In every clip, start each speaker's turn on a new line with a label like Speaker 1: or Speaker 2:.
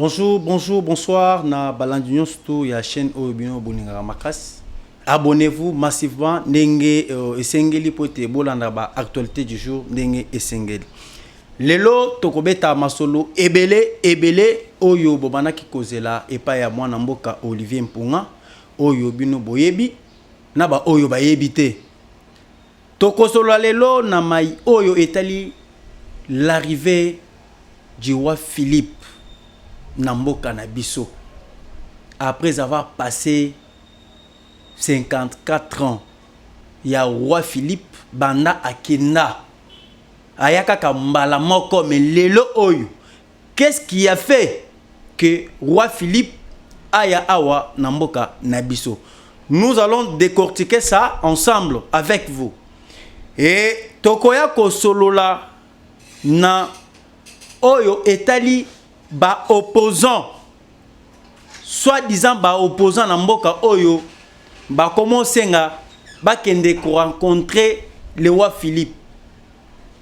Speaker 1: Bonjour, bonjour, bonsoir. Na balandunion surtout ya chaîne Obino Boninga Makas. Abonnez-vous massivement. Nenge esengeli pote bolanda ba actualité du jour nenge esengeli. Lelo tokobeta masolo ebele oyo bobana ki kozela epa ya mwana mboka Olivier Mpunga oyo bino boyebi na ba oyo bayebi te. Tokosolo lelo na mai oyo etali l'arrivée du roi Philippe Namboka Nabiso après avoir passé 54 ans. Il y a roi Philippe Banda Akenda Ayaka Kambala Moko mais lelo oyo. Qu'est-ce qui a fait que roi Philippe aya awa Namboka Nabiso? Nous allons décortiquer ça ensemble avec vous. Et tokoya ko solola na oyo etali ba opposant, soi-disant ba opposant na mboka oyo ba commencer nga ba kende ko rencontrer le roi Philippe.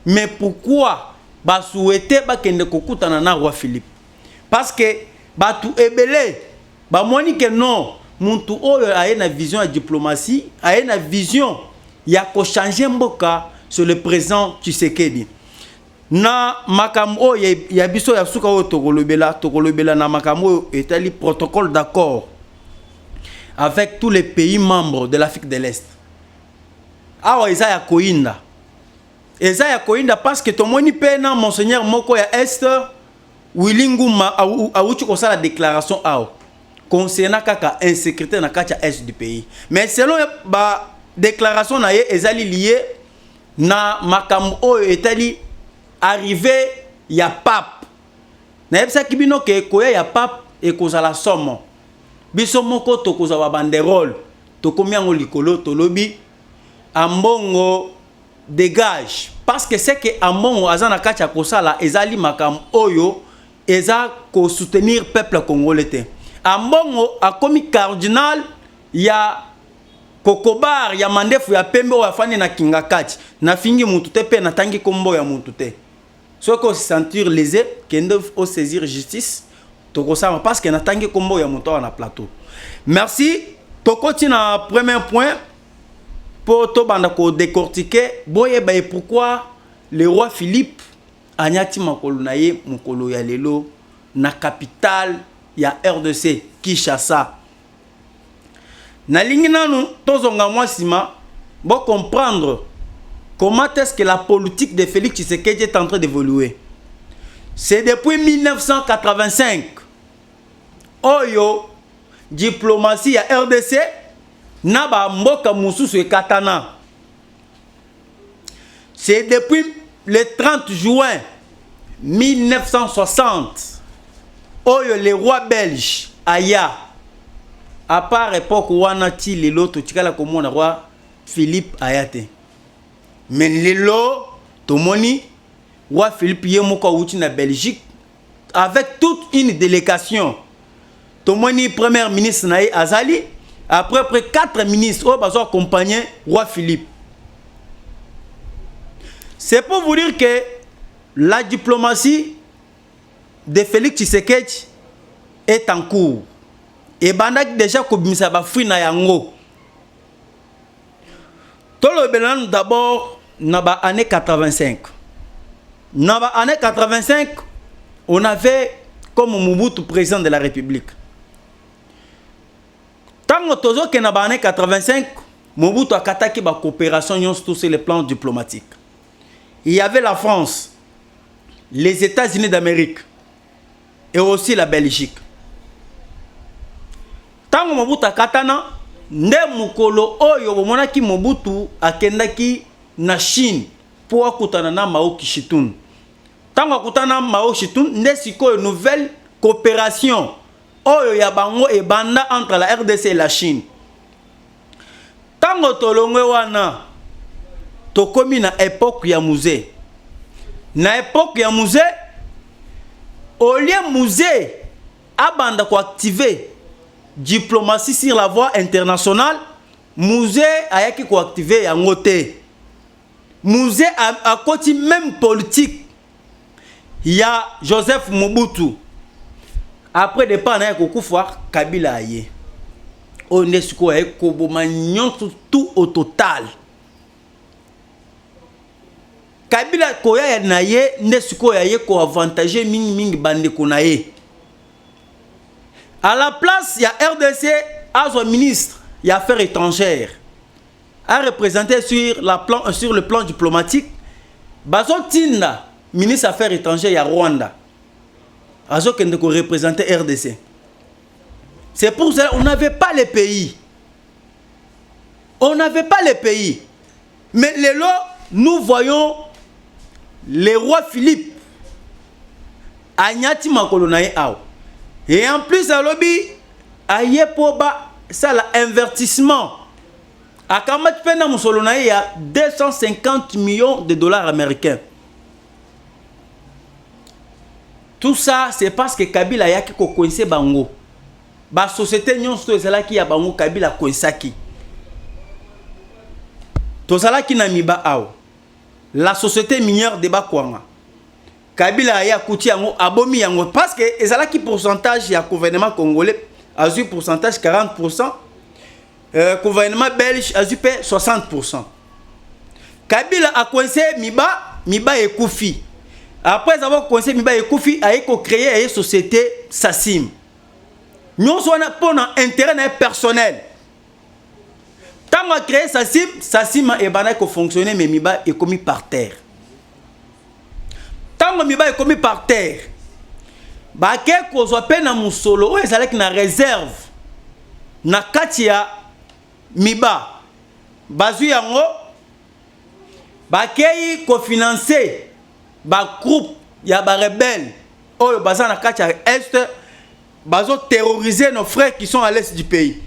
Speaker 1: Mais pourquoi ba souhaiter ba kende ko kutana na roi Philippe? Parce que ba tout ebele ba moni que non muntu oyo a une vision de diplomatie, a une vision ya ko changer mboka sur le présent Tshisekedi. Na makamo ya biso ya suka o tokolobela na makamo etali protocole d'accord avec tous les pays membres de l'Afrique de l'Est. Awa eza ya koinda. Eza ya koinda parce que tomoni pena monseigneur moko ya Est Willinguma a uchi kosala déclaration awa concernant kaka insécurité na kati ya Est du pays. Mais selon ba déclaration na ye ezali lié na makamo oyo etali arrivé ya pape. Na yebisa kibino ke koya ya pape e kozala somo. Biso moko to kozala banderole. To komiango likolo to lobi ambongo dégage parce que c'est que ambongo azana kacha kosala ezali makam oyo eza ko soutenir peuple congolais te. Ambongo akomi cardinal ya kokobar ya mandefu ya pembe o afani na kingakati na fingi mutu te pe na tangi kombo ya mutu te. Soit qu'on se sentir lésé, qu'on doit saisir justice, parce que n'a tangi kombo ya mutu na plateau. Merci. To continue na premier point pour to banda ko décortiquer boye ba pourquoi le roi Philippe anyati makolo na ye mukolo ya lelo na capitale ya RDC Kinshasa. Na lingi nanu tozonga mwasima bo comprendre comment est-ce que la politique de Félix Tshisekedi est en train d'évoluer. C'est depuis 1985 oyo diplomatie ya RDC naba mboka mususu e katana. C'est depuis le 30 juin 1960 oyo le roi belge aya à part époque wana ti lelo to tikala komona roi Philippe ayate. Mais lelo tomoni roi Philippe yemoko uti na Belgique avec toute une délégation. Tomoni premier ministre nae azali après 4 ministres au bazo accompagner roi Philippe. C'est pour vous dire que la diplomatie de Félix Tshisekedi est en cours. Et bandak déjà kobimisa ba fui na yango. Tolo belan d'abord dans les années 85. Dans les années 85, on avait comme Mobutu président de la République. Tant que dans les années 85, Mobutu a attaqué la coopération sur les plans diplomatiques. Il y avait la France, les États-Unis d'Amérique et aussi la Belgique. Tant que Mobutu a katana, nde mukolo oyo bomonaki Mobutu akendaki na Chine pour akutana na Mao Kishitun. Tant akutana Mao Kishitun, nde sikoyo nouvelle coopération oyo ya bango e banda entre la RDC et la Chine. Tant tolongwe wana tokomi na époque ya musée. Na époque ya musée, au lieu musée abanda ko activer diplomatie sur la voie internationale, musée a qui ko activer yango te. Musée a côté même politique. Il y a Joseph Mobutu après départ na kokufa Kabila aye on est ce quoi koboma nyonso tout au total Kabila koya na ye ne ce quoi ye ko avantager mingi bande ko na ye à la place il y a RDC à son ministre il y a affaires étrangères a représenté sur le plan diplomatique Bazotinda ministre affaires étrangères il y a Rwanda Azo qui représenter RDC. C'est pour ça qu'on n'avait pas les pays. On n'avait pas les pays. Mais les lois, nous voyons le roi Philippe. Agnati Makolonae Ao. Et en plus, à lobby, Ayepoba, ça l'invertissement. À Kamat Pena Moussolonae, il y a 250 millions de dollars américains. Tout ça, c'est parce que Kabila a coincé bango. La société nyonso ezala ki ya bango Kabila coinsaki. Tozala ki na miba ao. La société minière de Bakwanga. Kabila a kouti yango abomi yango parce que ezala ki pourcentage ya gouvernement congolais a eu pourcentage 40%. Gouvernement belge a eu 60%. Kabila a coincé miba et Koufi. Après avoir commencé Miba et Koufi a créé une société Sassim. Nous avons pour intérêt personnel. Quand on a créé Sassim a fonctionné mais Miba est commis par terre. Tant que Miba est commis par terre, bah qu'on soit peine à mon solo, ils allaient na réserve, na katia Miba, bazu yango, bah qu'on cofinancer. Ba groupe ya ba rebelle oyo baza na kati ya est bazo terroriser nos frères qui sont à l'est du pays.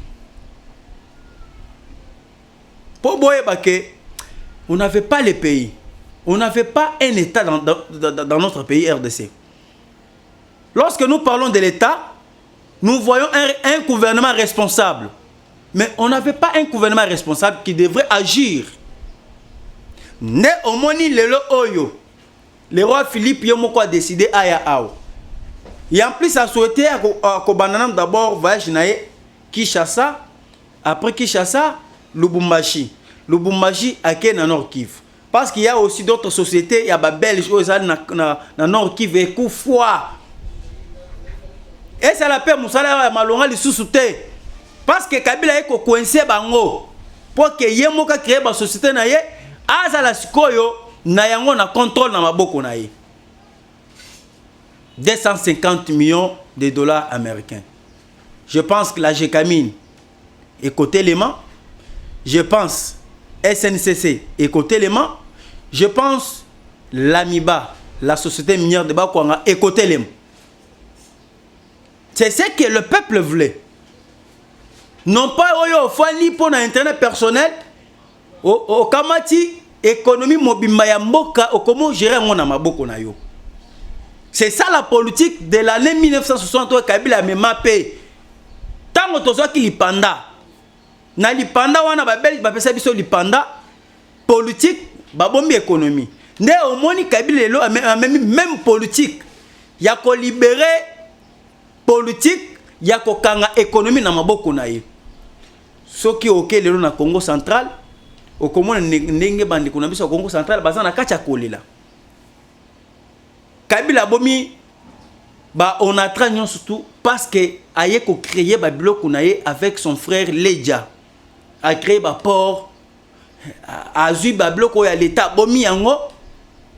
Speaker 1: Pour boye baké on n'avait pas les pays. On n'avait pas un état dans notre pays RDC. Lorsque nous parlons de l'état, nous voyons un gouvernement responsable. Mais on n'avait pas un gouvernement responsable qui devrait agir. Ne omoni lelo oyo le roi Philippe Yomoko a décidé à Yao. Et en plus, il a souhaité à Kobananam d'abord voyage naé Kinshasa. Après Kinshasa, Lubumbashi. Lubumbashi à Ken Nord Kivu. Parce qu'il y a aussi d'autres sociétés, il y a des Belges dans Nord Kivu et Koufoua. Et ça la paix, Moussala Malonga li sous-souté. Parce que Kabila est coincé bango. Pour que Yemoka crée une société naé, Azala Sikoyo. Na yango na contrôle na maboko na ye 250 millions de dollars américains. Je pense que la Gécamine est côté élément. Je pense SNCC est côté élément. Je pense l'Amiba, la société minière de Bakwanga est côté élément. C'est ce que le peuple voulait. Non pas oyo fani pour un intérêt personnel au Kamati économie mobimba ya mboka comment gérer ngona maboko na yo. C'est ça la politique de l'année 1963 Kabila me mappé. Tango tozo ki lipanda. Na lipanda wana ba belge ba pesa biso lipanda politique ba bombi économie. Ne omoni Kabila lelo même politique ya ko libérer politique ya ko kanga économie na maboko na ye. Soki oké lelo na Congo central au comment ndenge bandi kuna biso Congo central bazana kacha kolela Kabila bomi ba on a tragnon surtout parce que aye ko créer ba bloc kunaye avec son frère Ledja a créé ba port a eu ba bloc ya l'état bomi yango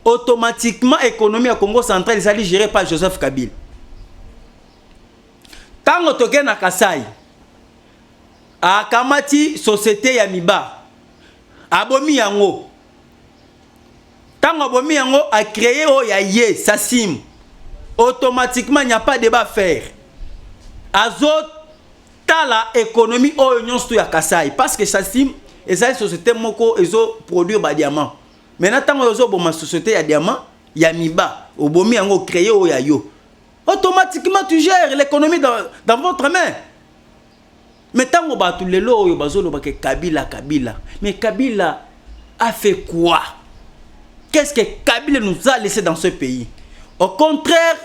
Speaker 1: automatiquement économie à Congo central ils allaient gérer par Joseph Kabila. Tango toke na Kasai a kamati société ya Miba abomi yango tango abomi yango a créé o ya ye Sassim automatiquement il n'y a pas débat à faire azot tala économie o nyonso ya Kasai parce que Sassim et ça société moko ezo produire ba diamant maintenant tango ezo boma société ya diamant ya Miba obomi yango créé o ya yo automatiquement tu gères l'économie dans votre main. Mais tant que batu lelo yo bazolo ba Kabila mais Kabila a fait quoi? Qu'est-ce que Kabila nous a laissé dans ce pays? Au contraire,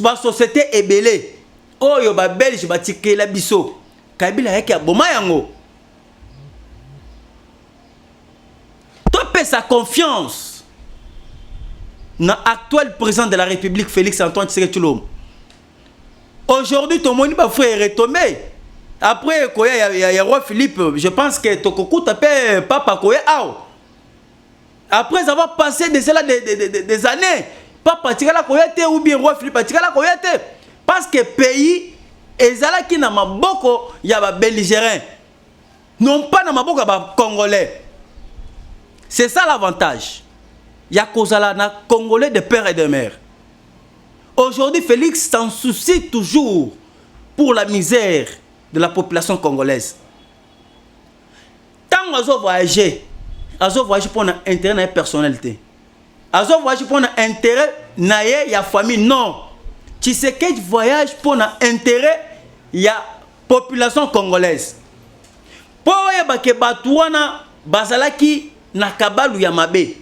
Speaker 1: la société est belée. oyo ba belge batikela biso Kabila yaki aboma yango topesa sa confiance na actuel président de la République Félix Antoine Tshisekedi Tshilombo. Aujourd'hui tout le monde va frère retombé après koya ya roi Philippe, je pense que tokokuta pe papa koya ao après avoir passé de cela des années papa tikala koya te ou bien roi Philippe tikala koya te parce que pays ezala ki na maboko ya ba belligérants non pas na maboko ya ba congolais. C'est ça l'avantage. Ya kozala na congolais de père et de mère. Aujourd'hui Félix s'en soucie toujours pour la misère de la population congolaise. Tant azo voyager pour un intérêt na personnalité. Azo voyager pour un intérêt na ya famille non. Tshisekedi voyage pour un intérêt ya population congolaise. Pour yeba ke batuana bazalaki na kabalu ya mabe.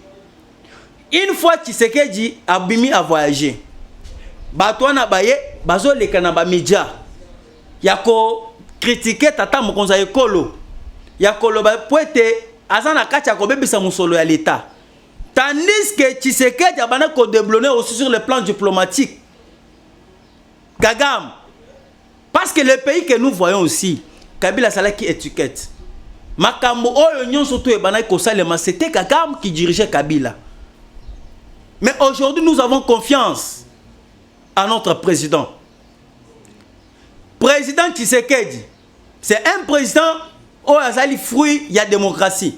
Speaker 1: Une fois Tshisekedi abimi a voyager. Batuana baye bazo leka na ba media. Yako critiquer tata mokonza ekolo. Yako loba poete azana kacha ko bebisa musolo ya l'état. Tandis que Tshisekedi abana ko déblonner aussi sur le plan diplomatique. Gagam. Parce que le pays que nous voyons aussi, Kabila salaki étiquette. Makambo oyo nyonso to ebana ko salema, c'était Kagame qui dirigeait Kabila. Mais aujourd'hui nous avons confiance à notre président. Président Tshisekedi, c'est un président où azali fruit ya démocratie.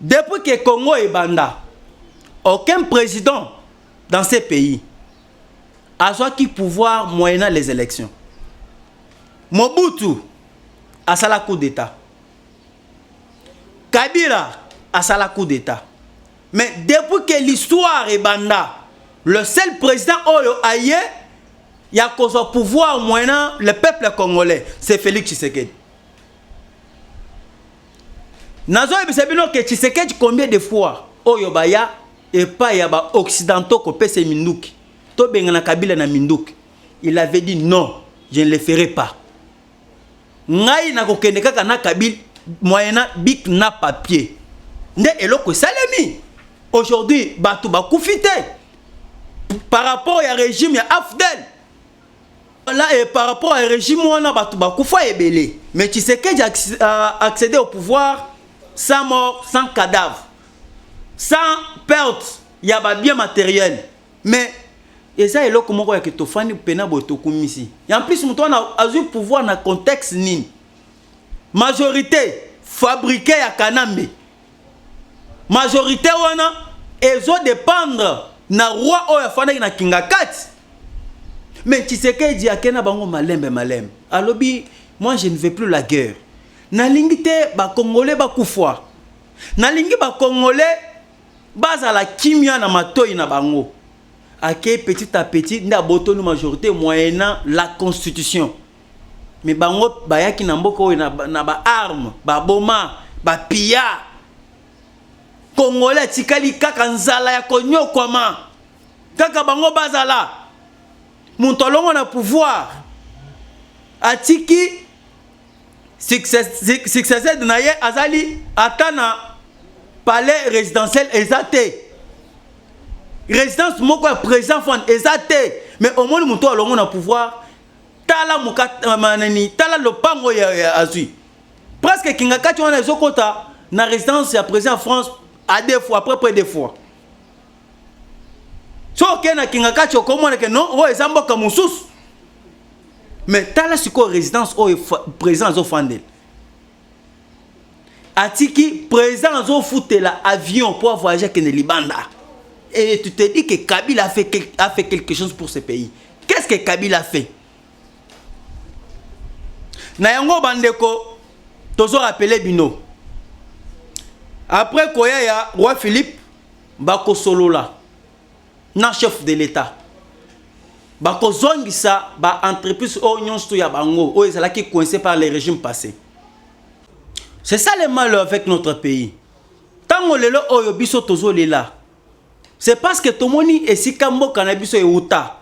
Speaker 1: Depuis que Congo est banda, aucun président dans ces pays a qui pouvoir moyennant les élections. Mobutu a sala coup d'état. Kabila a sala coup d'état. Mais depuis que l'histoire est banda, le seul président oyo aye y a cause au pouvoir moyennant le peuple congolais, c'est Félix Tshisekedi. Nazo ebisabino que Tshisekedi combien de fois oyo baya et pas ya ba occidentaux ko pese minduki. To bengana Kabila na minduki. Il avait dit non, je ne le ferai pas. Ngai na kokende kaka na Kabila moyennant bic na papier. Nde eloko salemi. Aujourd'hui batu ba kufite par rapport au régime ya Afdel. Là et par rapport au régime wana batu ba kufa ebele. Mais Tshisekedi a accédé au pouvoir sans mort, sans cadavre, sans perte, il y a bien matériel. Mais et ça est là comment que tu fais pena boto kumisi. Et en plus on a eu pouvoir dans contexte ni majorité fabriquée à Kanambe. Majorité wana ezo dépendre na roi oya fana na Kingakati. Mais Tshisekedi akena bango malembe. Alobi moi je ne veux plus la guerre. Nalingi te ba congolais ba kufwa. Nalingi ba congolais baza la kimia na matoi na bango. Ake petit à petit nda botonu majorité moyennant la constitution. Mais bango bayaki na mboko na ba arme, ba boma, ba pia. Congolais tikali kaka nzala ya konyokwama. Kaka bango bazala. Muntolongo na pouvoir. Atiki successeur de Naye Azali atana palais résidentiel ezate. Résidence moko président fond ezate. Mais au moins muto alongo na pouvoir tala mukata manani tala lopango ya azui. Presque Kingakati wana ezokota na résidence ya président France à deux fois après près deux fois. So kena Kingakati okomona ke non o ezamboka mususu. Mais tala siko résidence au président zo fandel. Atiki président zo foutela avion pour voyager que Libanda. Et tu te dis que Kabila a fait quelque chose pour ce pays. Qu'est-ce que Kabila a fait? Na yango bandeko tozo rappeler bino. Après koya ya roi Philippe bako solola na chef de l'état. Bako zongisa ba entreprise o nyonso ya bango o ezalaki coincé par les régimes passés. C'est ça le mal avec notre pays. Tango lelo oyo biso tozo lela. C'est parce que tomoni esika mboka na biso euta.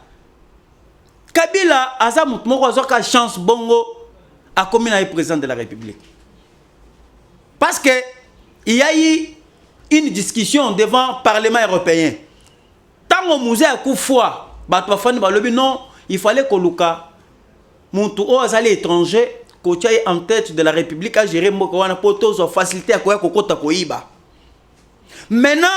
Speaker 1: Kabila aza mutu moko azoka chance bongo a commis na président de la République. Parce que il y a eu une discussion devant le Parlement européen. Tant au musée à coup fois, non, il fallait que Luka, mutu o azali étranger, qu'on ait en tête de la République à gérer Mokowana pour faciliter à quoi kokota koiba. Maintenant,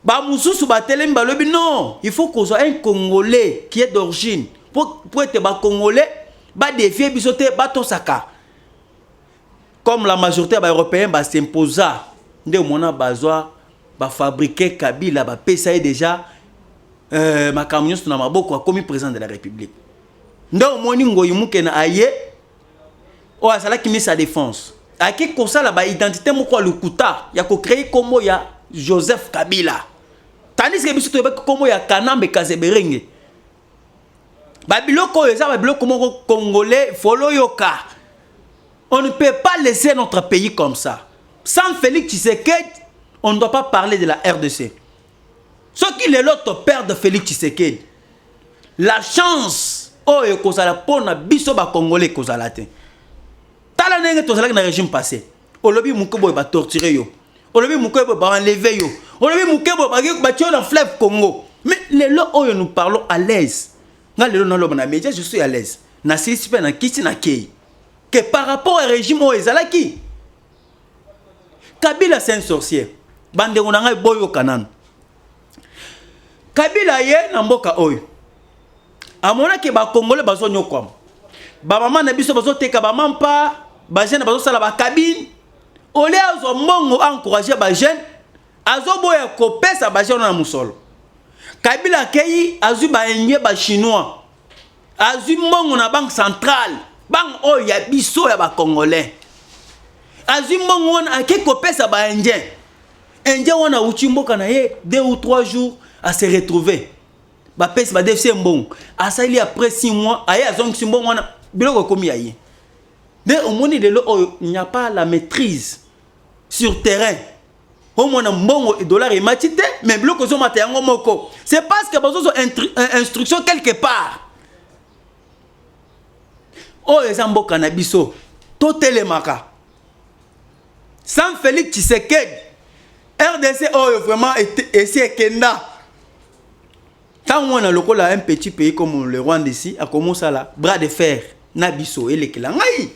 Speaker 1: non, il faut qu'on soit un Congolais qui est d'origine. Pour être un Congolais, défier bisoté batosaka. Comme la majorité des Européens s'imposa, de mona bazwa ba fabriquer Kabila ba pesa déjà ma camion na maboko comme président de la République. Ndo moni ngoyi mukena aye o asala qui met sa défense. Aki ko sala ba identité moko lukuta ya ko créer comme ya Joseph Kabila. Tandis que biso to ba comme ya Kanambe Kazeberenge. Ba biloko eza ba biloko moko congolais folo yoka. On ne peut pas laisser notre pays comme ça. Sans Félix Tshisekedi, on ne doit pas parler de la RDC. Ce qui est l'autre père de Félix Tshisekedi. La chance, oh, et kozala pona biso ba congolais kozala te. Tala nenge tozala na régime passé. Olobi mukobo ba torturer yo. Olobi mukobo ba enlever yo. Olobi mukobo ba tio dans fleuve Congo. Mais les lots oh nous parlons à l'aise. Nga lelo na loba na média je suis à l'aise. Na sisipe na kiti na kei. Que par rapport au régime oh ezalaki. Kabila c'est un sorcier. Bande ngai boyo kanan. Kabila ye na mboka oyo. Amona ke ba congolais bazo nyokwam. Ba mama na biso bazo teka ba mampa, ba jeune bazo sala ba cabine. Ole azo mbongo encourager ba jeune, azo boya ko pesa ba jeune na musolo. Kabila kei azu ba enye ba chinois. Azu mbongo na banque centrale, banque oyo ya biso ya ba congolais. Azu mbongo na akeko pesa ba indien. Indien wana uchimboka na ye 2 ou 3 jours à se retrouver. Ba pesa ba defse mbongo. Asali après 6 mois, aye azong simbongo wana biloko komi aye. De au moni de l'eau, il n'y a pas la maîtrise sur terrain. Au moins mbongo et dollar et matite, mais biloko zo mate yango moko. C'est parce que bazo instruction quelque part. Oh ezamboka na biso, totelemaka. Sans Félix Tshisekedi, RDC oh vraiment essaie kenda. Quand on a un petit pays comme le Rwanda ici, a commencé à la bras de fer, na biso et les Kilangai.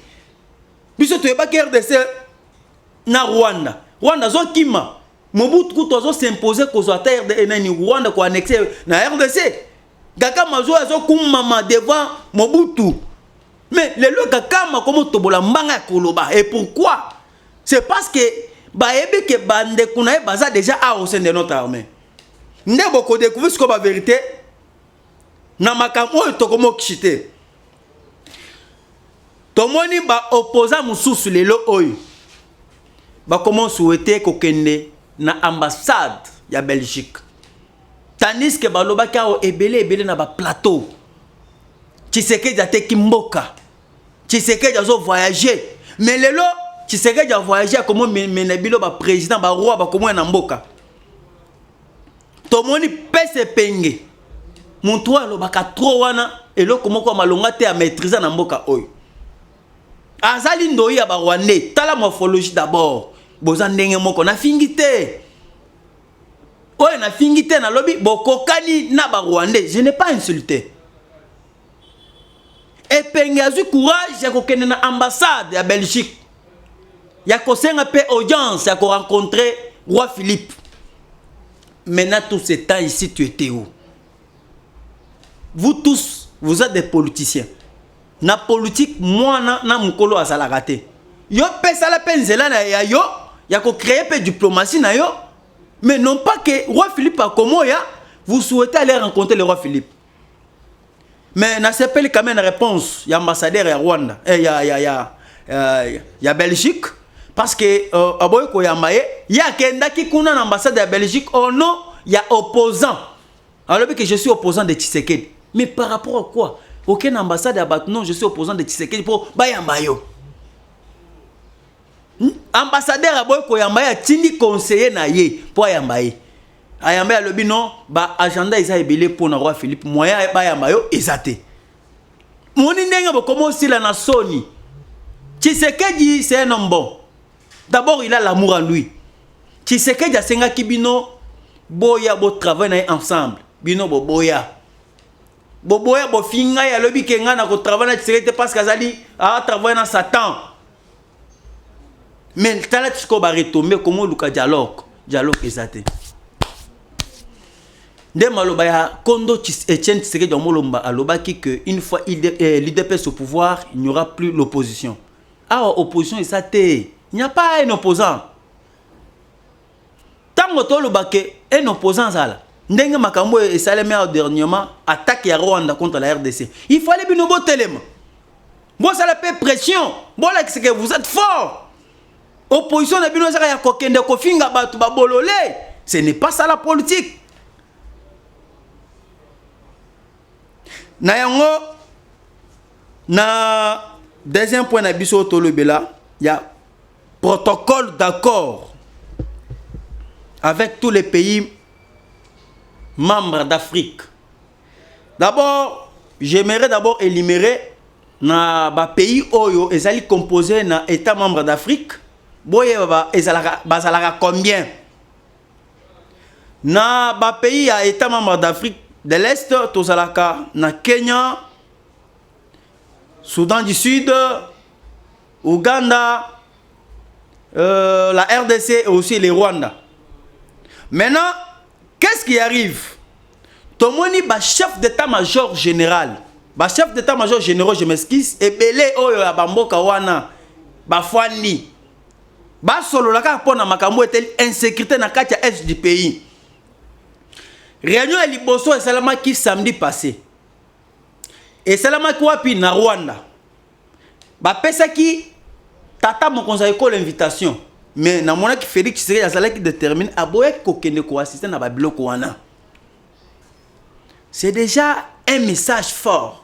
Speaker 1: Biso tu es pas RDC na Rwanda. Rwanda zo kima. Mobutu kuto zo s'imposer ko zo terre de nani Rwanda ko annexer na RDC. Gaka mazo zo kumama devant Mobutu. Mais les lois Gakama comme tobola mbanga koloba. Et pourquoi? C'est parce que baebi ke bande kunae baza déjà au sein de notre armée. Nde boko découvrir ce que la vérité na makambo tokomo kishite. Tomoni ba opposant mususu lelo oyo. Ba comment souhaiter kokende na ambassade ya Belgique. Tandis que baloba ka o ebele na ba plateau. Tshisekedi ateki mboka. Tshisekedi azo voyager. Mais lelo Tshisekedi a voyager comment menebilo ba président ba roi ba comment na mboka. Tomoni pese penge. Montoa lo baka tro wana eloko moko malonga te a maîtriser na mboka oyo. Azali ndoyi ya ba Rwandais, tala morphologie d'abord. Boza ndenge moko na fingite. Oyo na fingite na lobi bokokani na ba Rwandais, je n'ai pas insulté. Et penge azu courage ya kokende na ambassade ya Belgique. Ya kosenga pe audience ya ko rencontrer roi Philippe. Maintenant, tout ce temps ici, tu étais où? Vous tous, vous êtes des politiciens. Na politique, moi, na mukolo azala raté. Yo pesa la penzela na ya yo, ya ko créer peu diplomatie na yo, mais non pas que roi Philippe a comme ya, vous souhaitez aller rencontrer le roi Philippe. Mais na s'appelle quand même une réponse, ya ambassadeur ya Rwanda, ya Belgique. Parce que aboy ko yamaye ya kenda ki kuna na ambassade de Belgique oh non il y a opposant alors que je suis opposant de Tshisekedi mais par rapport à quoi aucun ambassade à bat non je suis opposant de Tshisekedi pour bayamayo ambassadeur aboy ko yamaye tindi conseiller na ye pour yamaye ayamaye lobi non ba agenda isa ebele pour na roi Philippe moyen bayamayo ezate moni ndenge bokomosi la na soni. Tshisekedi c'est un homme bon. D'abord il a l'amour en lui. Tshisekedi a senga kibino boya bo travailler ensemble. Bino bo boya. Bo boya bo finga ya lobi kenga na ko travailler na Tshisekedi parce qu'azali a travailler na Satan. Mais tala tsko ba retomber comment luka dialogue ezate. Nde maloba ya Kondo Etienne Tshisekedi Molomba alobaki que une fois l'IDPS au pouvoir, il n'y aura plus l'opposition. Ah, opposition ezate. Il n'y a pas un opposant. Tango tolo bake un opposant ça. Ndenge makambo et saleme dernièrement attaque ya Rwanda contre la RDC. Il fallait bino botelema. Bon ça la paix pression. Bon là c'est que vous êtes fort. Opposition na bino ça ya kokende ko finga batu ba bololé. Ce n'est pas ça la politique. Na yango na deuxième point na biso tolo bela, il y a protocole d'accord avec tous les pays membres d'Afrique. D'abord, j'aimerais d'abord énumérer na ba pays oyo ezali composé na état membre d'Afrique. Boye ba ezalaka combien? Na ba pays à état membre d'Afrique de l'Est, tozalaka na Kenya, Soudan du Sud, Ouganda, la RDC et aussi les Rwanda. Maintenant, qu'est-ce qui arrive? Tomoni ba chef d'état-major général. Ba chef d'état-major général, je m'excuse, et belé oyo ya bamboka wana ba fwani. Ba solo la ka pona makambo etel insécurité na kati ya est du pays. Réunion à Liboso et Salama qui samedi passé. Et Salama qui wapi na Rwanda. Ba pesa qui tata mon conseil ko l'invitation. Mais na mona qui Félix Tshisekedi azala qui détermine aboye kokende ko assister na ba biloko wana. C'est déjà un message fort.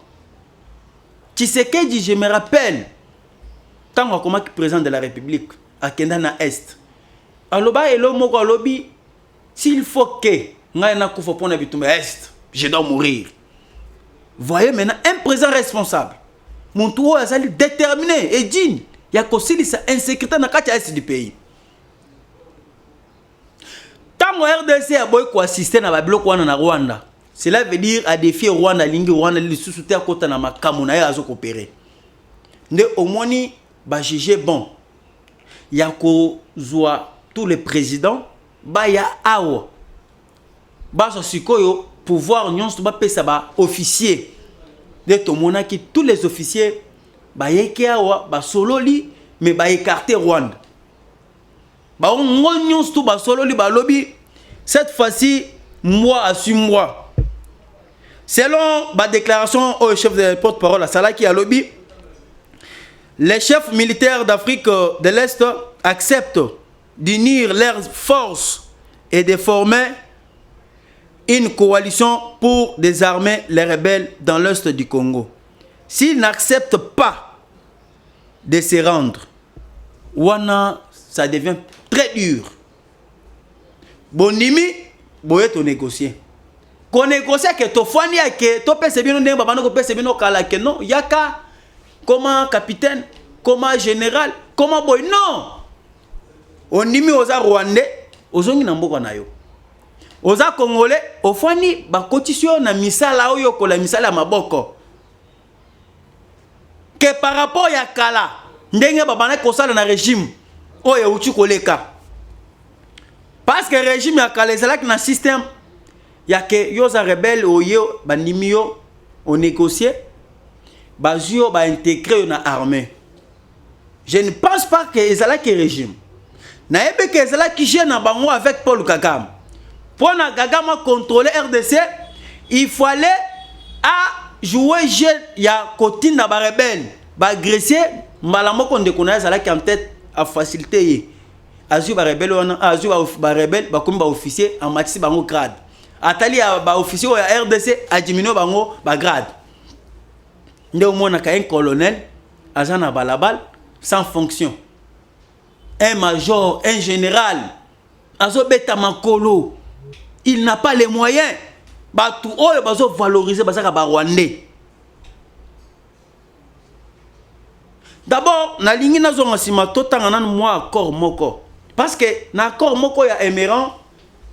Speaker 1: Tshisekedi, je me rappelle tant qu'on comme président de la République à Kenda na Est. Aloba elo moko alobi s'il faut que je dois mourir. Voyez maintenant un président responsable. Mon tour est déterminé et digne. Il y a aussi sa insécurité dans le est du pays. Tant que RDC a besoin d'assister à la bloc na Rwanda, cela veut dire à défier Rwanda, lingi Rwanda, les sous-souter à côté de ma kamuna et à coopérer. Ne au moins ba juger bon. Il y a tous les présidents, ba ya awa. Baso sikoyo pouvoir nyons to ba pesa ba officier de tomona ki tous les officiers ba yeke awa ba sololi mais ba écarter Rwanda ba nyons to ba sololi ba lobby cette fois-ci moi assume moi selon ba déclaration au chef de porte-parole à Salaki à lobby les chefs militaires d'Afrique de l'Est acceptent d'unir leurs forces et de former une coalition pour désarmer les rebelles dans l'est du Congo. S'ils n'acceptent pas de se rendre, wana, ça devient très dur. Bonimi, boye to négocier. Qu'on négocie que to fani que to pese bien on babano ko pese bien kala que non, yaka comment capitaine, comment général, comment boy non. Onimi oza rwandais, ozongi na mboka na yo. Oza congolais ofani ba cotisation na misala oyo ko la misala maboko que par rapport ya kala ndenge babana ko sala na régime oyo uchi koleka parce que régime ya kala ezala na système ya que yoza rebelle oyo bandimi yo on négocier bazio ba intégrer na armée. Je ne pense pas que ezala que régime na ebe que ezala ki gêne na bango avec Paul Kagame. Pour Kagame contrôler RDC, il fallait à jouer jeu ya cotine na ba rebelle, ba agresser malamo kon de connaître la qui en tête à faciliter. Azu ba rebelle on azu ba rebelle ba comme ba officier en match bango grade. Atali ba officier ya RDC a diminué bango ba grade. Nde omona ka un colonel agent balabal sans fonction. Un major, un général azo beta makolo. Il n'a pas les moyens. Batu oyo bazo valoriser basaka ba Rwandais. D'abord, na lingi na zonga sima totanga nanu moi accord moko. Parce que na accord moko ya Emeran,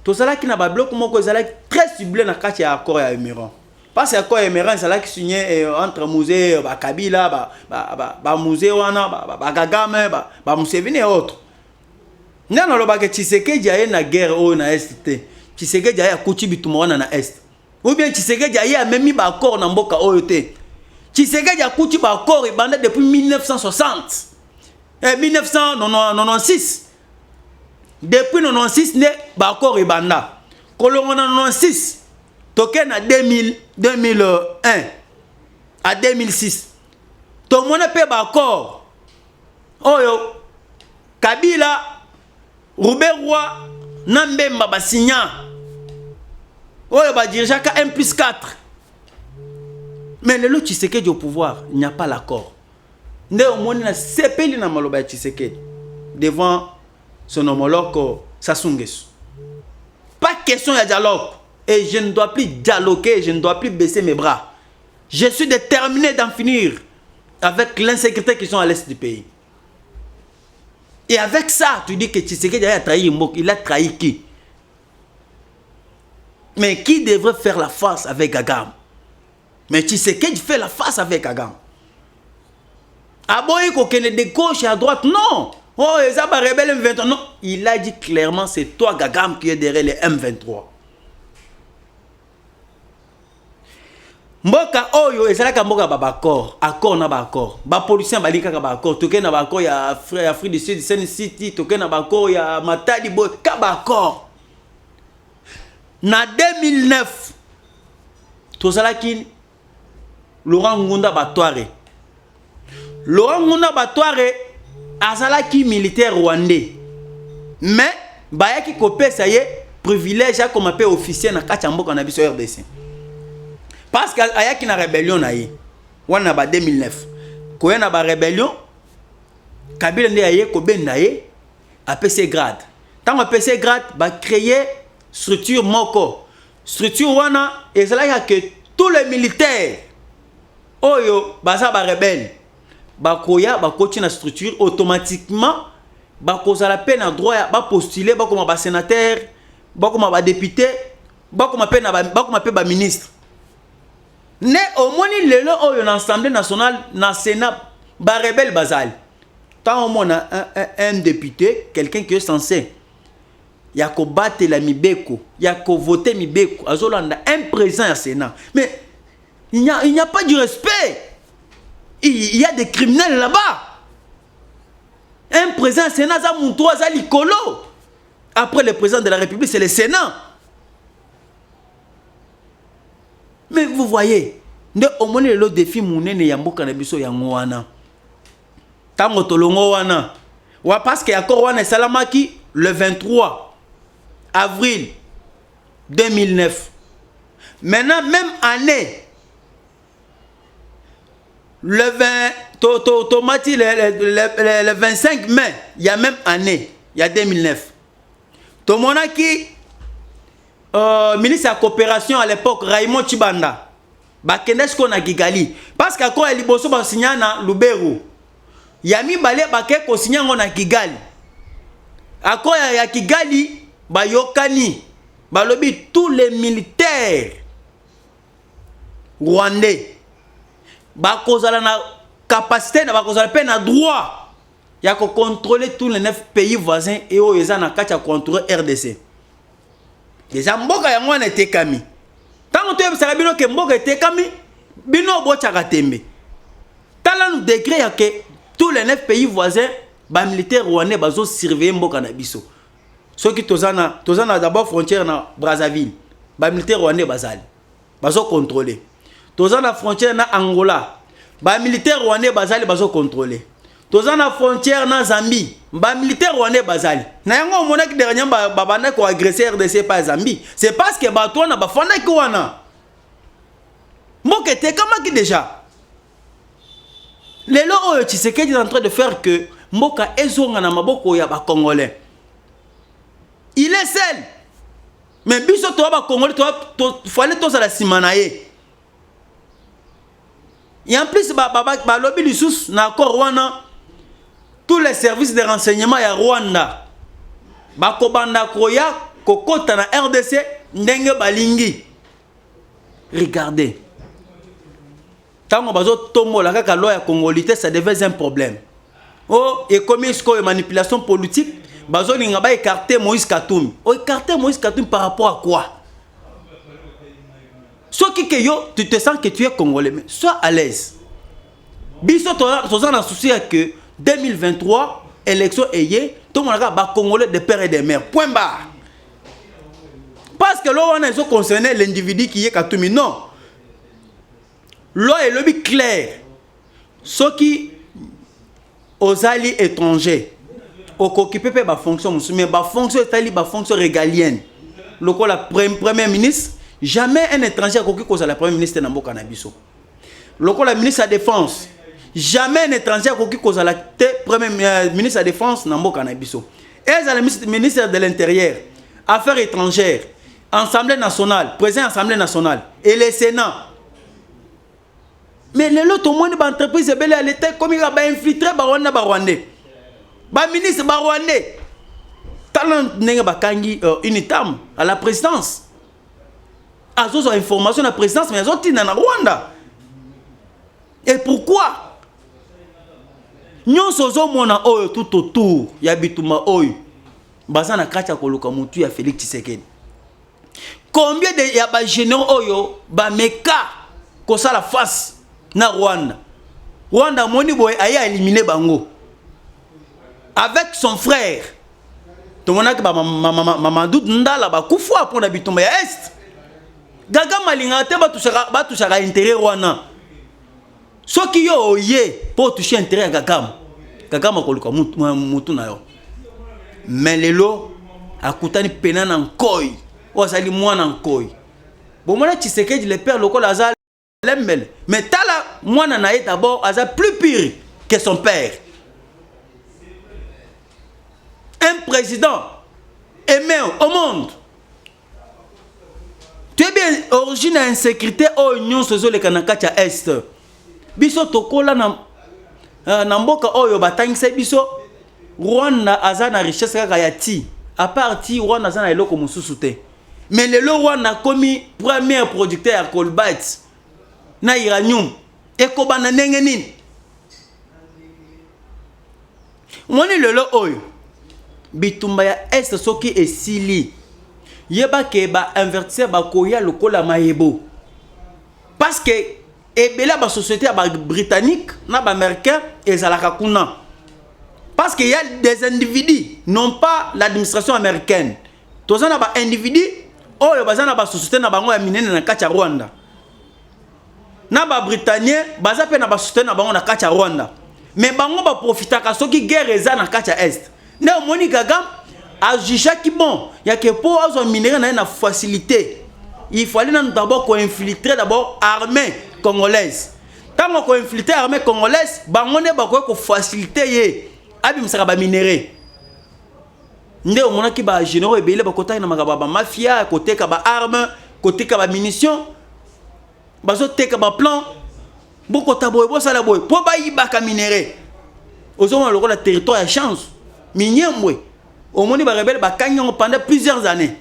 Speaker 1: to sala ki na ba bloc moko ezala très ciblé na kati ya accord ya Emeran. Parce que accord ya Emeran ezala ki signé entre musée ba Kabila ba musée wana ba Kagame ba Museveni et autres. Nana lo ba ke Tshisekedi aye na guerre o na est. Tshisekedi aye akuti bituma wana na est. Ou bien Tshisekedi aye amemi ba accord na mboka oyo te. Tshisekedi akuti ba accord ibanda depuis 1960. 1996. Depuis 1996 ne ba accord ibanda. Kolongo na 1996 token à 2001 à 2006. Tout le monde peut ba accord. Oyo Kabila Rouberwa Nambemba ba signa. Oyo ba dirigeant 1+4. Mais le lot Tshisekedi au pouvoir, il n'y a pas l'accord. Né au monde na sepeli na maloba Tshisekedi devant son homologue Sassou Nguesso. Pas question de dialogue. Et je ne dois plus dialoguer, je ne dois plus baisser mes bras. Je suis déterminé d'en finir avec l'insécurité qui sont à l'est du pays. Et avec ça, tu dis que Tshisekedi a trahi Mbok, il a trahi qui? Mais qui devrait faire la face avec Kagame? Mais Tshisekedi fait la face avec Kagame. Ah bon, il connaît de gauche et à droite? Non. Oh, ils ont rebelle M23. Non, il a dit clairement, c'est toi, Kagame, qui est derrière les M23. Mboka oyo ezalaka mboka ba accord na ba accord ba policier balika ba accord toke na ba accord ya Afrique du Sud Sen City toke na ba accord ya Matadi Boy ka ba accord na 2009 tozalaki Laurent Ngunda Batware azalaki militaire rwandais mais bayaki kopesa ye privilège comme appel officiel na kati ya mboka na biso RDC. Parce qu'il y a une rébellion en 2009. Quand il y a une rébellion, Kabila a PC grade. Tant que PC grade, il a créé une structure moko. Structure wana, et c'est là que tous les militaires, oyo, baza ba rebelle, bakoya, bakoti na structure automatiquement, bakoza la peine à droit, ba postuler, ba comme ba sénateur, ba comme ba député, ba comme ba ministre. Ne au moins lelo oyo na Assemblée nationale na Sénat ba rebelle bazal. Tant au moins un député, quelqu'un qui est censé ya ko battre la mibeko, ya ko voter mibeko, azolanda un président au Sénat. Mais il n'y a pas du respect. Il y a des criminels là-bas. Un président au Sénat ça mon trois likolo. Après le président de la République, c'est le Sénat. Mais vous voyez, au moins le défi mounene ya mboka na biso yango wana. Tango tolongo wana. Wa parce que accord wana salamaki le 23 avril 2009. Maintenant même année le 25 mai, il y a même année, il y a 2009. Tomonaki ministre de la coopération à l'époque, Raymond Chibanda, Bakendesko na Kigali. Parce que quand il liboso ba signa na Lubero, yami balé baké ko signa na Kigali. Ako ya Kigali ba yokani, ba lobi tous les militaires rwandais ba kozala na capacité na ba kozala pe na droit ya ko contrôler tous les 9 pays voisins et o eza na kati ya contrôler RDC. Déjà mboka yango na tekami. Tango to yebisaka bino ke mboka tekami, bino bochaka tembe. Tala nous décret ya que tous les 9 pays voisins ba militaires rwandais bazo surveiller mboka na biso. Ceux qui tozana d'abord frontière na Brazzaville, ba militaires rwandais bazali. Bazo contrôler. Tozana frontière na Angola, ba militaires rwandais bazali bazo contrôler. Tozana frontière na Zambie, ba militaire rwandais bazali. Na yango mona ki dernièrement ba bana ko agresser RDC par Zambie. C'est parce que ba to na ba fanda ki wana. Mboka te kama ki déjà. Lelo oyo Tshisekedi est en train de faire que mboka ezonga na maboko ya ba Congolais. Il est seul. Mais biso to ba Congolais to fallait to za la simanaye. Et en plus, lobby lisusu na accord wana tous les services de renseignement ya Rwanda bakobanda koya kokota na RDC ndenge balingi. Regardez. Tango bazo tombola kaka loi ya congolité, ça devait un problème. Oh, et comme une manipulation politique, bazo linga ba écarter Moïse Katumbi. Oh, écarter Moïse Katumbi par rapport à quoi? Soit qui que yo, tu te sens que tu es congolais, mais sois à l'aise. Biso toza na souci que 2023 élection ayé, tout le monde ba congolais de père et de mère. Point barre. Parce que là on a concerné l'individu qui est Katumbi, non. Loi est lobby clair. Ceux qui aux alliés étrangers occupent pas fonction, mais ba fonction italienne, ba fonction régalienne. Le la premier ministre, jamais un étranger a occupé la premier ministre Namboka Nabiso. Le la ministre de la défense, jamais un étranger a occupé la premier ministre de la défense Namboka Nabiso. Et le ministre de l'Intérieur, Affaires étrangères, Assemblée nationale, président de l'Assemblée nationale et le Sénat. Mais les autres au moins d'entreprise est belle à l'état comme il va infiltrer Rwandais. Ba ministre Rwandais. Talent n'est pas unitam à la présidence. Azo a information à la présidence mais azo tina na Rwanda. Et pourquoi? Nyon sozo mona oyo tout autour ya bituma oyo. Bazana kacha koluka mutu ya Félix Tshisekedi. Combien de ya ba généraux oyo ba meka ko ça la face na Rwanda. Rwanda moni boy aya éliminé bango. Avec son frère. Tout le monde a Mamadou Ndala ba kufwa pour bitumba ya est. Gaga malinga te ba touchera intérêt wana. Ce qui yo yé pour toucher intérêt Gagam. Gagam ko luka mutu na yo. Mais lelo akutani pena na nkoi. Ozali mwana nkoi. Bon mona Tshisekedi le père lokola azal lembel. Mais tala mwana na ye d'abord azal plus pire que son père. Un président aimé au monde. Tu es bien origine insécurité au union sozo le kanakacha est. Biso tokola na mboka oyo batangisa biso Rwanda azana richesse kaka ya ti. À partir Rwanda azana eloko mususu te. Mais le Rwanda komi premier producteur ya colbait na uranium ekobana ndenge nini. Moni lelo oyo bitumba ya est soki esili yeba ke ba invertir ba koya lokola mayebo parce que ebela ba société ba britannique na ba américain ezalaka kuna parce que y a des individus non pas l'administration américaine tozana ba individus oyo bazana ba société na bango ya minene na kati ya Rwanda na ba britanniens baza pe na ba société na bango na kati ya Rwanda mais bango ba profitaka soki guerre eza na kati ya est. Ne moni Gagam a jugé qui bon, il y a que pour avoir minerai na facilité. Il fallait d'abord qu'on infiltrer d'abord armée congolaise. Tant qu'on infiltrer armée congolaise, bangone ba ko faciliter ye. Abi msaka ba minerai. Nde omona ki ba généraux ebele ba kota na magaba ba mafia, côté ka ba armes, côté ka ba munitions. Bazo teka ba plan. Boko taboy bo sala boy. Po ba yiba ka minerai. Ozoma loko la territoire ya chance. Minyemwe au monde ba rebelle ba kanyo pendant plusieurs années.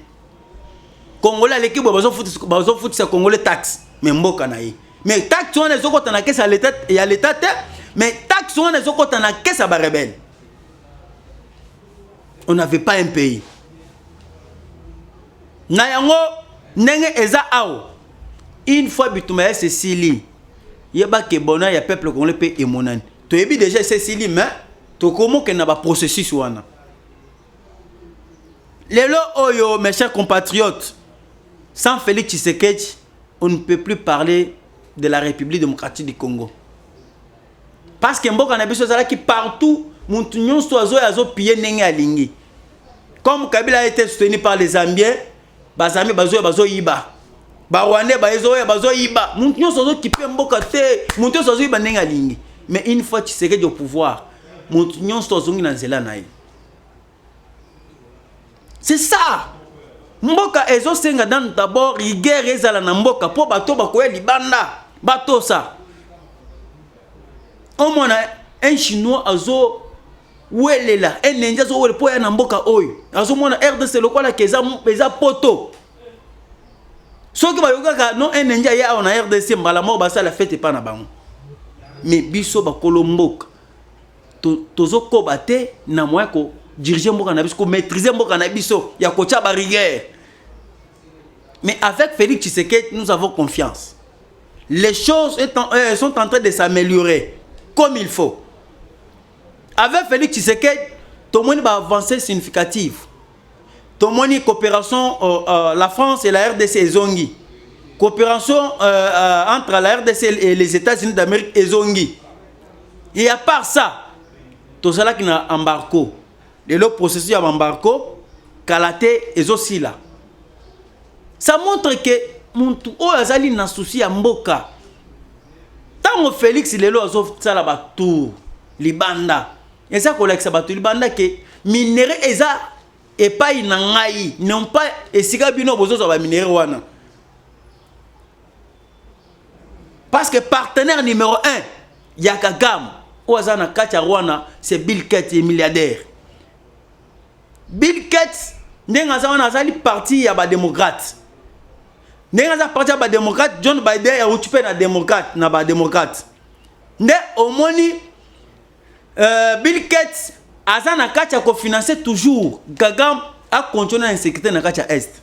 Speaker 1: Congolais l'équipe bazo foot sa congolais taxe mais mboka na yi. Mais taxe on les okota na kesa l'état et à l'état mais taxe on les okota na kesa ba rebelle. On n'avait pas un pays. Na yango nenge eza ao. Une fois bitumaya Cécilie. Yeba ke bona ya peuple congolais pe emonani. To yebi déjà Cécilie mais to comment que na ba processus wana. Lelo oyo mes chers compatriotes, sans Félix Tshisekedi, on ne peut plus parler de la République démocratique du Congo. Parce que mboka na biso zala ki partout muntu nyonso azo piller ndenge alingi. Comme Kabila a été soutenu par les Zambiens, bazami bazo yiba. Ba Rwandais bazo yiba. Muntu nyonso azo kipe mboka te, muntu nyonso azo yiba ndenge alingi. Mais une fois Tshisekedi au pouvoir, c'est ça. Mboka ezo senga dan d'abord rigueur ezala na mboka po bato bakoya libanda bato ça. au moins un chinois azo welela un indien azo wele po ya na mboka oyo azo mona RDC lokola keza poto soki ba yokaka non un indien ya na RDC mbala mo ba sala fête pa na bango mais biso ba kolomboka tozo koba te na moya ko diriger mboka na biso ko maîtriser mboka na biso ya ko tia ba rigueur. Mais avec Félix Tshisekedi nous avons confiance. Les choses sont en train de s'améliorer comme il faut. Avec Félix Tshisekedi, tout le monde va avancer significative. Tout le monde coopération la France et la RDC et Zongi. Coopération entre la RDC et les États-Unis d'Amérique et Zongi. Et à part ça, tout cela qui a embarqué. Le processus d'embarquement, Kalate et aussi là. Ça montre que mon tout azali na souci à mboka. Tant Félix lelo azo sala ba tour libanda. Eza ko like sabatu libanda ke minéré eza et pas inangai non pas esika bino bozo ba minéré wana. Parce que partenaire numéro 1 ya Kagame ozana kacha Rwanda c'est Bill Gates et milliardaire. Bill Gates ndenga wana azali parti ya ba démocrate. N'est-ce pas ba démocrate John Biden est occupé na démocrate na ba démocrate. Ne au moni Bill Gates azana kacha ko financer toujours Kagame a continué à insécurité na kacha est.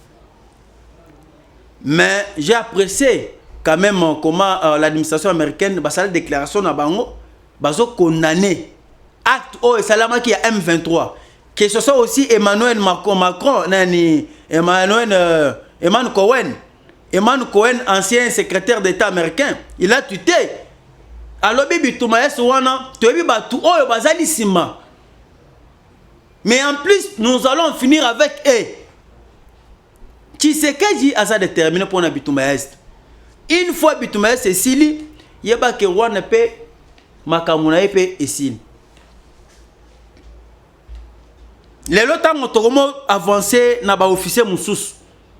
Speaker 1: Mais j'ai apprécié quand même comment l'administration américaine ba sala déclaration na bango bazo condamner acte o salama qui a M23 que ce soit aussi Emmanuel Macron nani Emmanuel Cohen. Emmanuel Cohen, ancien secrétaire d'État américain, il a tweeté. Alors, bibi Toumaïs wana, tu es tout oh bazali sima. Mais en plus, nous allons finir avec eux. Tshisekedi a ça déterminé pour na Bitoumaïs. Une fois Bitoumaïs est sili, yeba ke wana pe makamuna pe esili. Les lots ont avancé na ba officier moussous.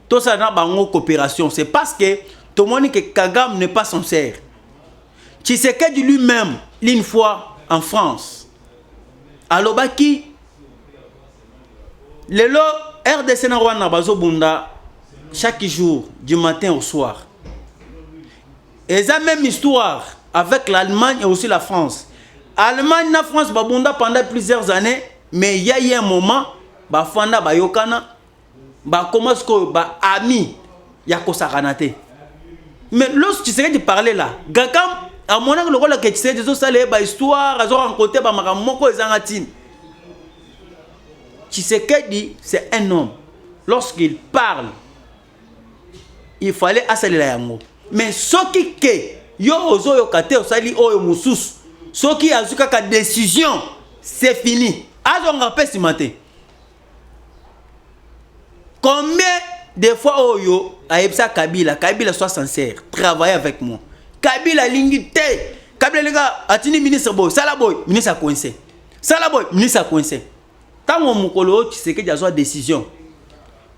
Speaker 1: Tout ça dans la coopération. C'est parce que tout le monde dit que Kagame n'est pas sincère. Tshisekedi lui-même, une fois en France, à l'Obaki, le RDC na Rwanda bazo bunda chaque jour, du matin au soir. Et ça même histoire avec l'Allemagne et aussi la France. Allemagne et la France babunda pendant plusieurs années, mais il y a eu un moment, bafanda bayokana. Bah comment est-ce que bah ami ya ko sakanate. Mais lorsque tu sais de parler là, Gagam à mon avis le rôle que tu sais de ça les bah histoire azo rencontrer ba makamoko ezangatine. Tu sais que dit c'est un homme. Lorsqu'il parle, il fallait assaler la yango. Mais ce qui que yo ozo yo kate osali oyo mususu, ce qui azuka ka décision, c'est fini. Azo ngapé si matin. Combien de fois Oyo a Ebsa Kabila soit sincère, travaille avec moi. Kabila lingite, Kabila les gars, atini ministre boy, Salaboy, ministre a coincé. Salaboy, ministre a coincé. Tant mon mukolo, tu sais que il y a une décision.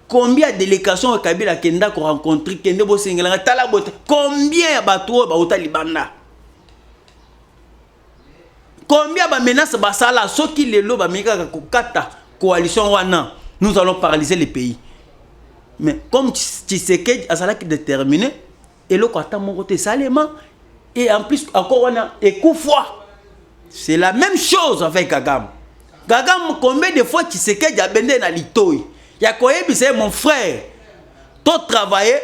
Speaker 1: Combien de délégations Kabila Kenda qu'on rencontre, Kende bo singela, Talabot, combien de bateaux ba Talibanda? Combien de menaces basala, ceux qui les loba meka kata coalition wana, nous allons paralyser les pays. Mais comme Tshisekedi a ça qui déterminé, et le côté mon côté salement, et en plus encore on a et coup foi. C'est la même chose avec Kagame. Kagame combien de fois Tshisekedi a bendé na litoy. Ya koyebi c'est mon frère. Tout travailler,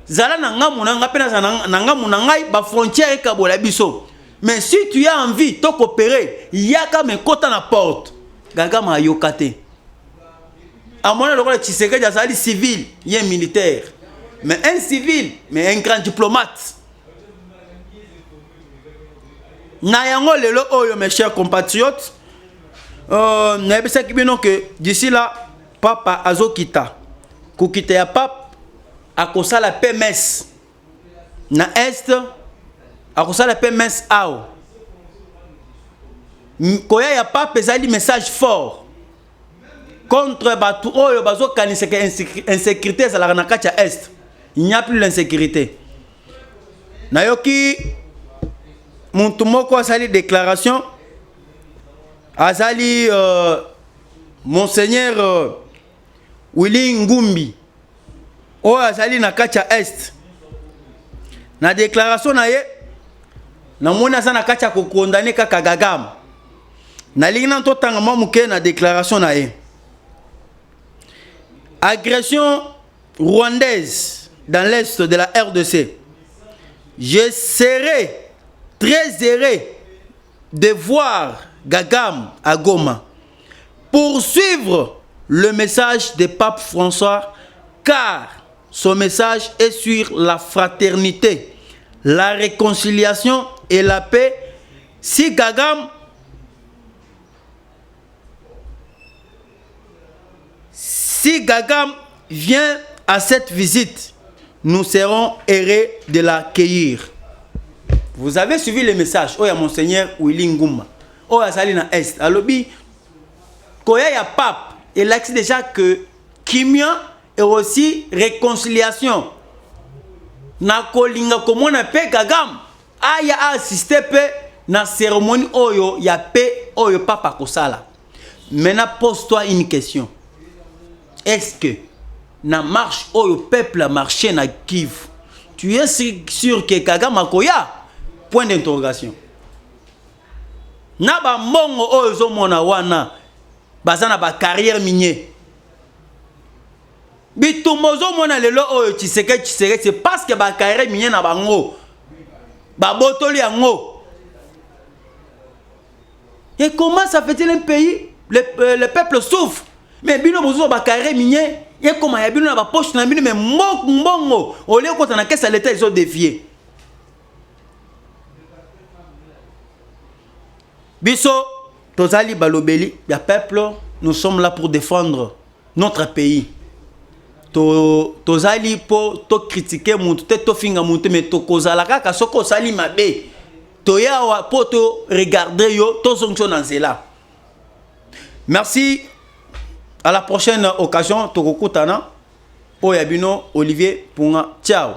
Speaker 1: zala nanga munanga pena nanga munangai ba frontière ka bola biso. Mais si tu as envie de coopérer, il y a quand même côté na porte. Kagame a yokate. À mon avis, Tshisekedi a un civil, il est militaire. Mais un civil, mais un grand diplomate. Nayango lelo oyo mes chers compatriotes. N'ayebisa kibino que d'ici là, papa azokita. Kukita ya pap akosa la PMS. Na est akosa la PMS ao. Koya ya pap ezali message fort. Contre Batu Oyo Bazo Kaniseke insécurité, ça la Nakacha Est. Il n'y a plus l'insécurité. Nayoki Montumoko asali déclaration. Azali Monseigneur Willy Ngumbi. O azali na kacha Est. Na déclaration na ye. Na mona za na kacha ko condamner kaka Gagam. Na lingna to tanga mamuke na déclaration na ye. Agression rwandaise dans l'est de la RDC. Je serai très heureux de voir Gagam à Goma poursuivre le message de Pape François, car son message est sur la fraternité, la réconciliation et la paix. Si Gagam vient à cette visite, nous serons heureux de l'accueillir. Vous avez suivi le message. Oh, il y a Monseigneur Willy Ngumba. Oh, il y a Salina Est. Alobi, quand il y a pape, il a dit déjà que Kimia est aussi réconciliation. Na kolinga comme on appelle Gagam. Ah, il a assisté na cérémonie oyo, il y a paix oyo papa kosala. Maintenant, pose-toi une question. Est-ce que na marche oyo peuple a marché na Kivu, tu es sûr que Kagame akoya? Point d'interrogation. Na ba mbongo oyo zo mona wana bazana ba carrière minier. Bitumbo zo mona lelo oyo Tshisekedi c'est parce que ba carrière minier na bango ba botoli yango. Et comment ça fait-il un pays le peuple souffre? Mais bino bozo ba carrière minier, et comment ya bino na ba poche na bino mais mbongo au lieu qu'on na caisse à l'état ils ont défié. Biso tozali balobeli ya peuple, nous sommes là pour défendre notre pays. Tozali pour to critiquer muntu te to finga muntu mais to kozala kaka soko sali mabe. Toya pour to regarder yo to zonction dans cela. Merci. À la prochaine occasion, Tokokutana, Oyabino, Olivier Punga. Ciao.